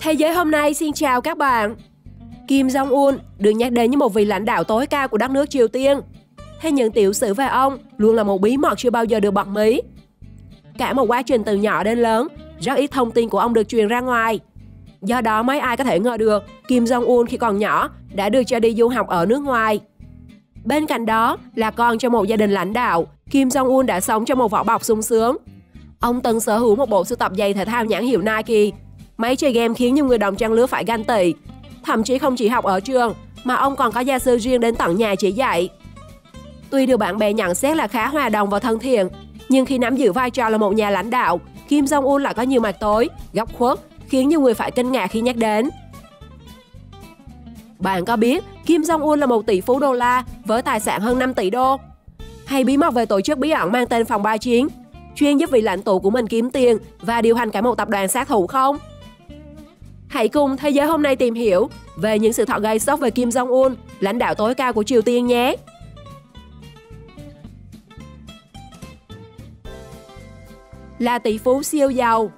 Thế giới hôm nay xin chào các bạn. Kim Jong-un được nhắc đến như một vị lãnh đạo tối cao của đất nước Triều Tiên. Thế những tiểu sử về ông luôn là một bí mật chưa bao giờ được bật mí. Cả một quá trình từ nhỏ đến lớn, rất ít thông tin của ông được truyền ra ngoài. Do đó mấy ai có thể ngờ được Kim Jong-un khi còn nhỏ đã được cho đi du học ở nước ngoài. Bên cạnh đó là con trong một gia đình lãnh đạo, Kim Jong-un đã sống trong một vỏ bọc sung sướng. Ông từng sở hữu một bộ sưu tập giày thể thao nhãn hiệu Nike. Máy chơi game khiến nhiều người đồng trang lứa phải ganh tị. Thậm chí không chỉ học ở trường, mà ông còn có gia sư riêng đến tận nhà chỉ dạy. Tuy được bạn bè nhận xét là khá hòa đồng và thân thiện, nhưng khi nắm giữ vai trò là một nhà lãnh đạo, Kim Jong-un lại có nhiều mặt tối, góc khuất, khiến nhiều người phải kinh ngạc khi nhắc đến. Bạn có biết Kim Jong-un là một tỷ phú đô la với tài sản hơn 5 tỷ đô? Hay bí mật về tổ chức bí ẩn mang tên Phòng Ba Chiến, chuyên giúp vị lãnh tụ của mình kiếm tiền và điều hành cả một tập đoàn sát thủ không? Hãy cùng Thế giới hôm nay tìm hiểu về những sự thật gây sốc về Kim Jong-un, lãnh đạo tối cao của Triều Tiên nhé! Là tỷ phú siêu giàu.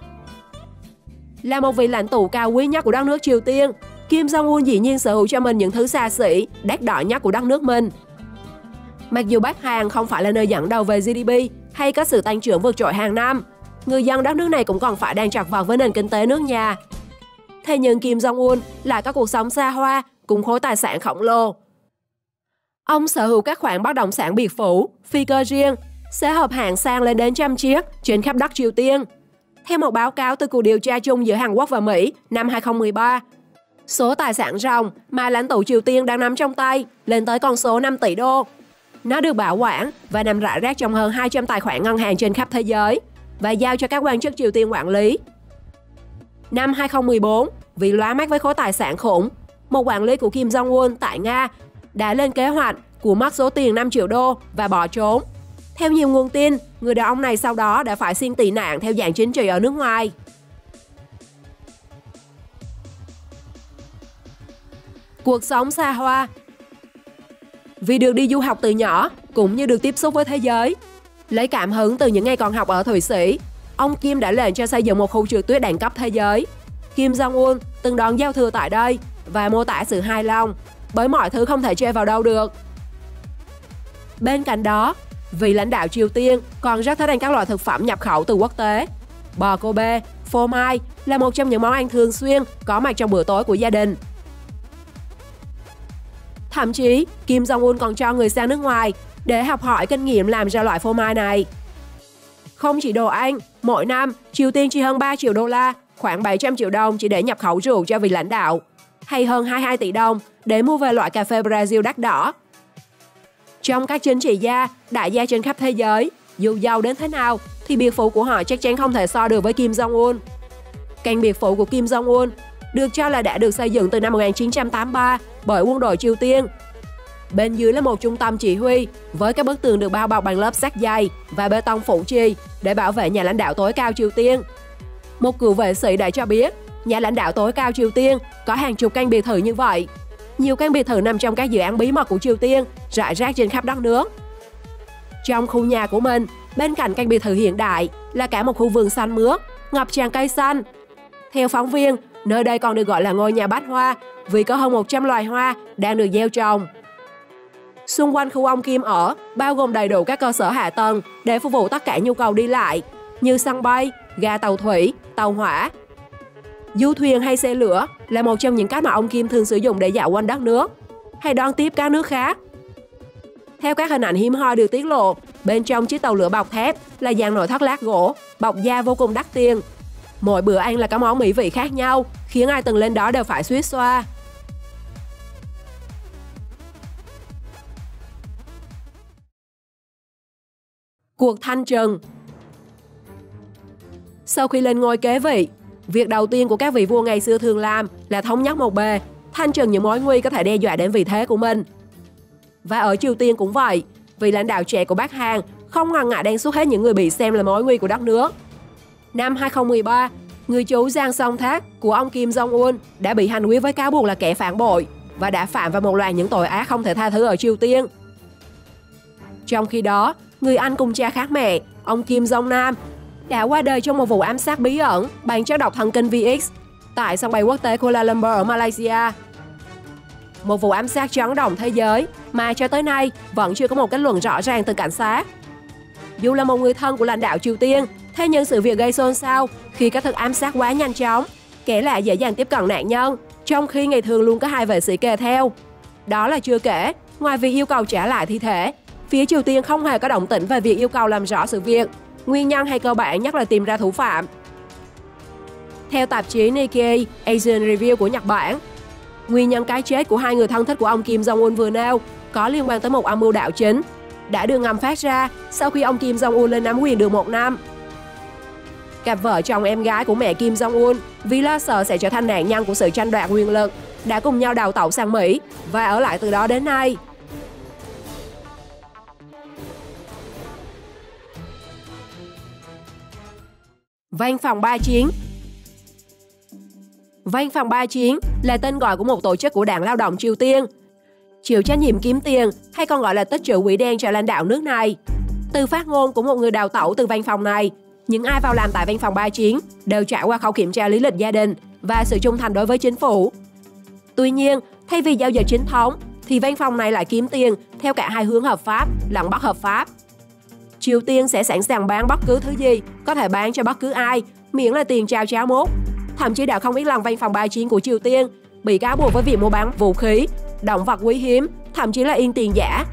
Là một vị lãnh tụ cao quý nhất của đất nước Triều Tiên, Kim Jong-un dĩ nhiên sở hữu cho mình những thứ xa xỉ, đắt đỏ nhất của đất nước mình. Mặc dù Bắc Hàn không phải là nơi dẫn đầu về GDP hay có sự tăng trưởng vượt trội hàng năm, người dân đất nước này cũng còn phải đang chật vật với nền kinh tế nước nhà. Thế nhưng Kim Jong-un lại có cuộc sống xa hoa cùng khối tài sản khổng lồ. Ông sở hữu các khoản bất động sản biệt phủ, phi cơ riêng, xe hợp hạng sang lên đến 100 chiếc trên khắp đất Triều Tiên. Theo một báo cáo từ cuộc điều tra chung giữa Hàn Quốc và Mỹ năm 2013, số tài sản ròng mà lãnh tụ Triều Tiên đang nắm trong tay lên tới con số 5 tỷ đô. Nó được bảo quản và nằm rải rác trong hơn 200 tài khoản ngân hàng trên khắp thế giới và giao cho các quan chức Triều Tiên quản lý. Năm 2014, vì lóa mắt với khối tài sản khủng, một quản lý của Kim Jong-un tại Nga đã lên kế hoạch của mất số tiền 5 triệu đô và bỏ trốn. Theo nhiều nguồn tin, người đàn ông này sau đó đã phải xin tị nạn theo dạng chính trị ở nước ngoài. Cuộc sống xa hoa. Vì được đi du học từ nhỏ, cũng như được tiếp xúc với thế giới, lấy cảm hứng từ những ngày còn học ở Thụy Sĩ, ông Kim đã lệnh cho xây dựng một khu trượt tuyết đẳng cấp thế giới. Kim Jong-un từng đón giao thừa tại đây và mô tả sự hài lòng bởi mọi thứ không thể chê vào đâu được. Bên cạnh đó, vị lãnh đạo Triều Tiên còn rất thích ăn các loại thực phẩm nhập khẩu từ quốc tế. Bò Kobe, phô mai là một trong những món ăn thường xuyên có mặt trong bữa tối của gia đình. Thậm chí, Kim Jong-un còn cho người sang nước ngoài để học hỏi kinh nghiệm làm ra loại phô mai này. Không chỉ đồ ăn, mỗi năm Triều Tiên chi hơn 3 triệu đô la, khoảng 700 triệu đồng chỉ để nhập khẩu rượu cho vị lãnh đạo, hay hơn 22 tỷ đồng để mua về loại cà phê Brazil đắt đỏ. Trong các chính trị gia, đại gia trên khắp thế giới, dù giàu đến thế nào thì biệt phủ của họ chắc chắn không thể so được với Kim Jong-un. Căn biệt phủ của Kim Jong-un được cho là đã được xây dựng từ năm 1983 bởi quân đội Triều Tiên. Bên dưới là một trung tâm chỉ huy với các bức tường được bao bọc bằng lớp sắt dày và bê tông phủ chì để bảo vệ nhà lãnh đạo tối cao Triều Tiên. Một cựu vệ sĩ đã cho biết, nhà lãnh đạo tối cao Triều Tiên có hàng chục căn biệt thự như vậy. Nhiều căn biệt thự nằm trong các dự án bí mật của Triều Tiên, rải rác trên khắp đất nước. Trong khu nhà của mình, bên cạnh căn biệt thự hiện đại là cả một khu vườn xanh mướt, ngập tràn cây xanh. Theo phóng viên, nơi đây còn được gọi là ngôi nhà bách hoa vì có hơn 100 loài hoa đang được gieo trồng. Xung quanh khu ông Kim ở bao gồm đầy đủ các cơ sở hạ tầng để phục vụ tất cả nhu cầu đi lại như sân bay, ga tàu thủy, tàu hỏa. Du thuyền hay xe lửa là một trong những cách mà ông Kim thường sử dụng để dạo quanh đất nước hay đón tiếp các nước khác. Theo các hình ảnh hiếm hoi được tiết lộ, bên trong chiếc tàu lửa bọc thép là dàn nội thất lát gỗ, bọc da vô cùng đắt tiền. Mỗi bữa ăn là các món mỹ vị khác nhau, khiến ai từng lên đó đều phải xuýt xoa. Cuộc thanh trừng. Sau khi lên ngôi kế vị, việc đầu tiên của các vị vua ngày xưa thường làm là thống nhất một bề, thanh trừng những mối nguy có thể đe dọa đến vị thế của mình. Và ở Triều Tiên cũng vậy, vị lãnh đạo trẻ của Bắc Hàn không ngần ngại đen suốt hết những người bị xem là mối nguy của đất nước. Năm 2013, người chú Jang Song-thak của ông Kim Jong-un đã bị hành quyết với cáo buộc là kẻ phản bội và đã phạm vào một loạt những tội ác không thể tha thứ ở Triều Tiên. Trong khi đó, người anh cùng cha khác mẹ, ông Kim Jong Nam, đã qua đời trong một vụ ám sát bí ẩn bằng chất độc thần kinh VX. tại sân bay quốc tế Kuala Lumpur ở Malaysia. Một vụ ám sát chấn động thế giới mà cho tới nay vẫn chưa có một kết luận rõ ràng từ cảnh sát. Dù là một người thân của lãnh đạo Triều Tiên, thế nhưng sự việc gây xôn xao khi các thức ám sát quá nhanh chóng, kẻ lạ dễ dàng tiếp cận nạn nhân, trong khi ngày thường luôn có 2 vệ sĩ kề theo. Đó là chưa kể, ngoài việc yêu cầu trả lại thi thể, phía Triều Tiên không hề có động tĩnh về việc yêu cầu làm rõ sự việc, nguyên nhân hay cơ bản nhất là tìm ra thủ phạm. Theo tạp chí Nikkei Asian Review của Nhật Bản, nguyên nhân cái chết của 2 người thân thích của ông Kim Jong-un vừa nêu có liên quan tới một âm mưu đảo chính, đã được ngầm phát ra sau khi ông Kim Jong-un lên nắm quyền được 1 năm. Cặp vợ chồng em gái của mẹ Kim Jong-un vì lo sợ sẽ trở thành nạn nhân của sự tranh đoạt quyền lực, đã cùng nhau đào tẩu sang Mỹ và ở lại từ đó đến nay. Văn phòng Ba Chiến. Văn phòng Ba Chiến là tên gọi của một tổ chức của Đảng Lao động Triều Tiên, chịu trách nhiệm kiếm tiền hay còn gọi là tích trữ quỹ đen cho lãnh đạo nước này. Từ phát ngôn của một người đào tẩu từ văn phòng này, những ai vào làm tại văn phòng Ba Chiến đều trải qua khâu kiểm tra lý lịch gia đình và sự trung thành đối với chính phủ. Tuy nhiên, thay vì giao dịch chính thống, thì văn phòng này lại kiếm tiền theo cả hai hướng hợp pháp lẫn bất hợp pháp. Triều Tiên sẽ sẵn sàng bán bất cứ thứ gì, có thể bán cho bất cứ ai, miễn là tiền trao cháo mốt. Thậm chí đã không ít lần văn phòng Ba Chiến của Triều Tiên bị cáo buộc với việc mua bán vũ khí, động vật quý hiếm, thậm chí là yên tiền giả.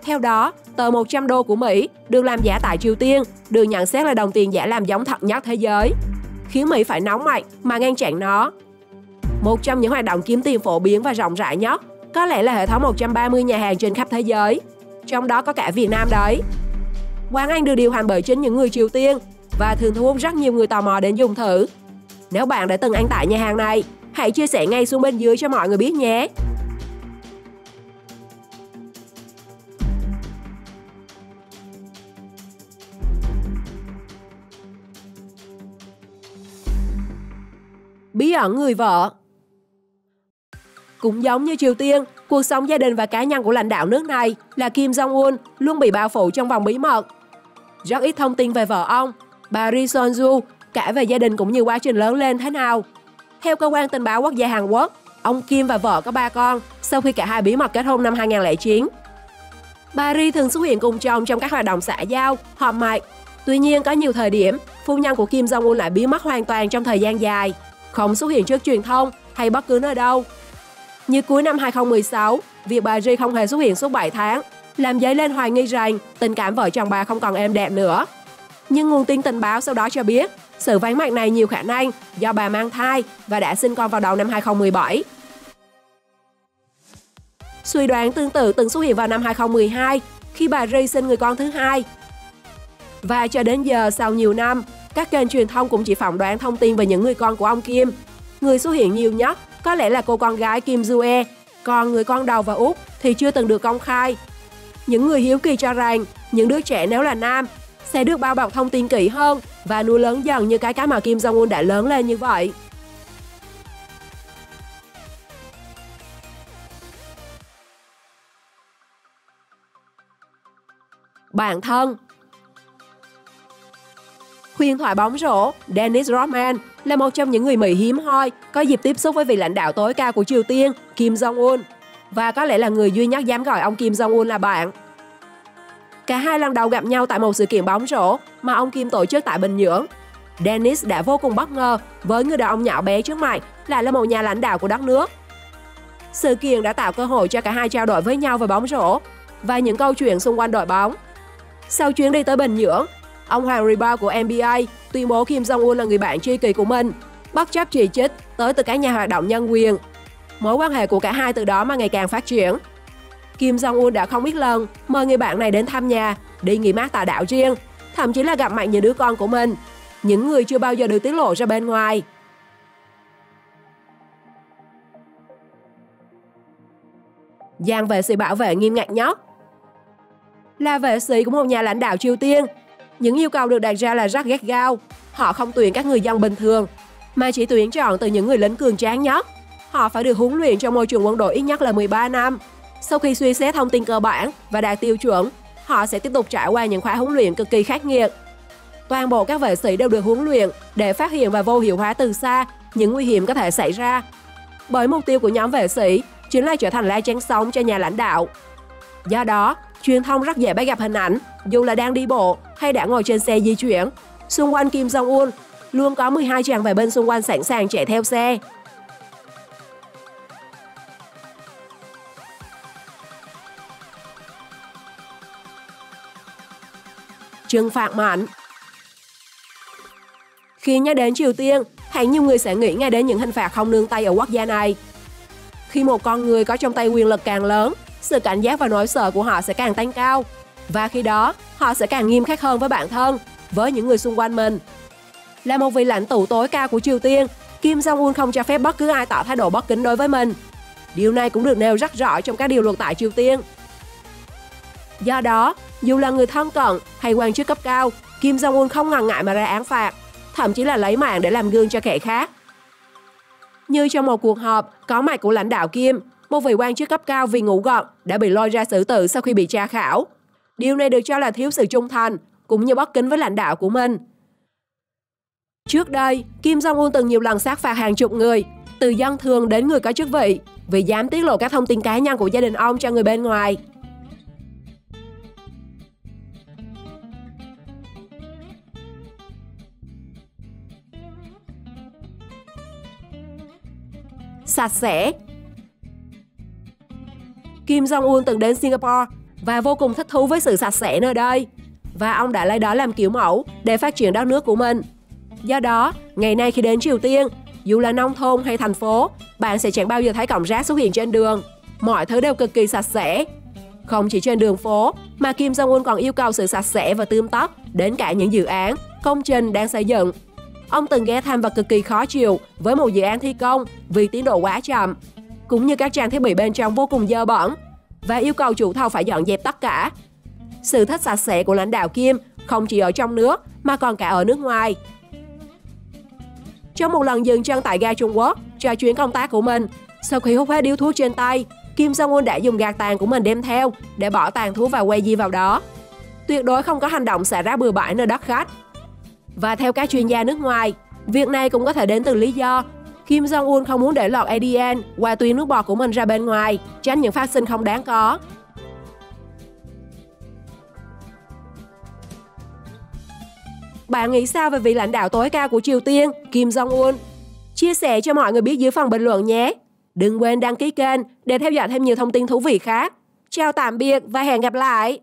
Theo đó, tờ 100 đô của Mỹ được làm giả tại Triều Tiên được nhận xét là đồng tiền giả làm giống thật nhất thế giới, khiến Mỹ phải nóng mạnh mà ngăn chặn nó. Một trong những hoạt động kiếm tiền phổ biến và rộng rãi nhất có lẽ là hệ thống 130 nhà hàng trên khắp thế giới, trong đó có cả Việt Nam đấy. Quán ăn được điều hành bởi chính những người Triều Tiên và thường thu hút rất nhiều người tò mò đến dùng thử. Nếu bạn đã từng ăn tại nhà hàng này, hãy chia sẻ ngay xuống bên dưới cho mọi người biết nhé. Bí ẩn người vợ. Cũng giống như Triều Tiên, cuộc sống gia đình và cá nhân của lãnh đạo nước này là Kim Jong-un luôn bị bao phủ trong vòng bí mật. Rất ít thông tin về vợ ông, bà Ri Son-ju, cả về gia đình cũng như quá trình lớn lên thế nào. Theo cơ quan tình báo quốc gia Hàn Quốc, ông Kim và vợ có 3 con sau khi cả hai bí mật kết hôn năm 2009. Bà Ri thường xuất hiện cùng chồng trong các hoạt động xã giao, họp mặt. Tuy nhiên, có nhiều thời điểm, phu nhân của Kim Jong-un lại biến mất hoàn toàn trong thời gian dài, không xuất hiện trước truyền thông hay bất cứ nơi đâu. Như cuối năm 2016, việc bà Ri không hề xuất hiện suốt 7 tháng, làm dấy lên hoài nghi rằng tình cảm vợ chồng bà không còn êm đẹp nữa. Nhưng nguồn tin tình báo sau đó cho biết, sự vắng mặt này nhiều khả năng do bà mang thai và đã sinh con vào đầu năm 2017. Suy đoán tương tự từng xuất hiện vào năm 2012 khi bà Ri sinh người con thứ hai. Và cho đến giờ, sau nhiều năm, các kênh truyền thông cũng chỉ phỏng đoán thông tin về những người con của ông Kim. Người xuất hiện nhiều nhất có lẽ là cô con gái Kim Jue, còn người con đầu và út thì chưa từng được công khai. Những người hiếu kỳ cho rằng những đứa trẻ nếu là nam sẽ được bao bọc thông tin kỹ hơn và nuôi lớn dần như cái mà Kim Jong-un đã lớn lên như vậy. Bạn thân. Huyền thoại bóng rổ Dennis Rodman là một trong những người Mỹ hiếm hoi có dịp tiếp xúc với vị lãnh đạo tối cao của Triều Tiên, Kim Jong-un, và có lẽ là người duy nhất dám gọi ông Kim Jong-un là bạn. Cả hai lần đầu gặp nhau tại một sự kiện bóng rổ mà ông Kim tổ chức tại Bình Nhưỡng. Dennis đã vô cùng bất ngờ với người đàn ông nhỏ bé trước mặt lại là một nhà lãnh đạo của đất nước. Sự kiện đã tạo cơ hội cho cả hai trao đổi với nhau về bóng rổ và những câu chuyện xung quanh đội bóng. Sau chuyến đi tới Bình Nhưỡng, ông Hoàng Ribot của NBA tuyên bố Kim Jong-un là người bạn tri kỷ của mình, bất chấp chỉ trích tới từ các nhà hoạt động nhân quyền. Mối quan hệ của cả hai từ đó mà ngày càng phát triển. Kim Jong-un đã không ít lần mời người bạn này đến thăm nhà, đi nghỉ mát tại đảo riêng, thậm chí là gặp mặt những đứa con của mình, những người chưa bao giờ được tiết lộ ra bên ngoài. Dàn vệ sĩ bảo vệ nghiêm ngặt nhất. Là vệ sĩ của một nhà lãnh đạo Triều Tiên, những yêu cầu được đặt ra là rất gắt gao. Họ không tuyển các người dân bình thường, mà chỉ tuyển chọn từ những người lính cường tráng nhất. Họ phải được huấn luyện trong môi trường quân đội ít nhất là 13 năm. Sau khi suy xét thông tin cơ bản và đạt tiêu chuẩn, họ sẽ tiếp tục trải qua những khóa huấn luyện cực kỳ khắc nghiệt. Toàn bộ các vệ sĩ đều được huấn luyện để phát hiện và vô hiệu hóa từ xa những nguy hiểm có thể xảy ra. Bởi mục tiêu của nhóm vệ sĩ chính là trở thành lá chắn sống cho nhà lãnh đạo. Do đó, truyền thông rất dễ bắt gặp hình ảnh, dù là đang đi bộ hay đã ngồi trên xe di chuyển. Xung quanh Kim Jong-un luôn có 12 chàng vệ binh xung quanh sẵn sàng chạy theo xe. Trừng phạt mạnh. Khi nhắc đến Triều Tiên, hẳn nhiều người sẽ nghĩ ngay đến những hình phạt không nương tay ở quốc gia này. Khi một con người có trong tay quyền lực càng lớn, sự cảnh giác và nỗi sợ của họ sẽ càng tăng cao. Và khi đó, họ sẽ càng nghiêm khắc hơn với bản thân, với những người xung quanh mình. Là một vị lãnh tụ tối cao của Triều Tiên, Kim Jong-un không cho phép bất cứ ai tỏ thái độ bất kính đối với mình. Điều này cũng được nêu rất rõ trong các điều luật tại Triều Tiên. Do đó, dù là người thân cận hay quan chức cấp cao, Kim Jong-un không ngần ngại mà ra án phạt, thậm chí là lấy mạng để làm gương cho kẻ khác. Như trong một cuộc họp có mặt của lãnh đạo Kim, một vị quan chức cấp cao vì ngủ gật đã bị lôi ra xử tử sau khi bị tra khảo. Điều này được cho là thiếu sự trung thành, cũng như bất kính với lãnh đạo của mình. Trước đây, Kim Jong-un từng nhiều lần sát phạt hàng chục người, từ dân thường đến người có chức vị, vì dám tiết lộ các thông tin cá nhân của gia đình ông cho người bên ngoài. Sạch sẽ. Kim Jong-un từng đến Singapore và vô cùng thích thú với sự sạch sẽ nơi đây. Và ông đã lấy đó làm kiểu mẫu để phát triển đất nước của mình. Do đó, ngày nay khi đến Triều Tiên, dù là nông thôn hay thành phố, bạn sẽ chẳng bao giờ thấy cọng rác xuất hiện trên đường. Mọi thứ đều cực kỳ sạch sẽ. Không chỉ trên đường phố, mà Kim Jong-un còn yêu cầu sự sạch sẽ và tươm tất đến cả những dự án, công trình đang xây dựng. Ông từng ghé thăm và cực kỳ khó chịu với một dự án thi công vì tiến độ quá chậm, cũng như các trang thiết bị bên trong vô cùng dơ bẩn, và yêu cầu chủ thầu phải dọn dẹp tất cả. Sự thích sạch sẽ của lãnh đạo Kim không chỉ ở trong nước mà còn cả ở nước ngoài. Trong một lần dừng chân tại ga Trung Quốc cho chuyến công tác của mình, sau khi hút hết điếu thuốc trên tay, Kim Jong-un đã dùng gạt tàn của mình đem theo để bỏ tàn thuốc và quay di vào đó. Tuyệt đối không có hành động xả rác bừa bãi nơi đất khách. Và theo các chuyên gia nước ngoài, việc này cũng có thể đến từ lý do Kim Jong-un không muốn để lọt ADN qua tuyến nước bọt của mình ra bên ngoài, tránh những phát sinh không đáng có. Bạn nghĩ sao về vị lãnh đạo tối cao của Triều Tiên, Kim Jong-un? Chia sẻ cho mọi người biết dưới phần bình luận nhé! Đừng quên đăng ký kênh để theo dõi thêm nhiều thông tin thú vị khác. Chào tạm biệt và hẹn gặp lại!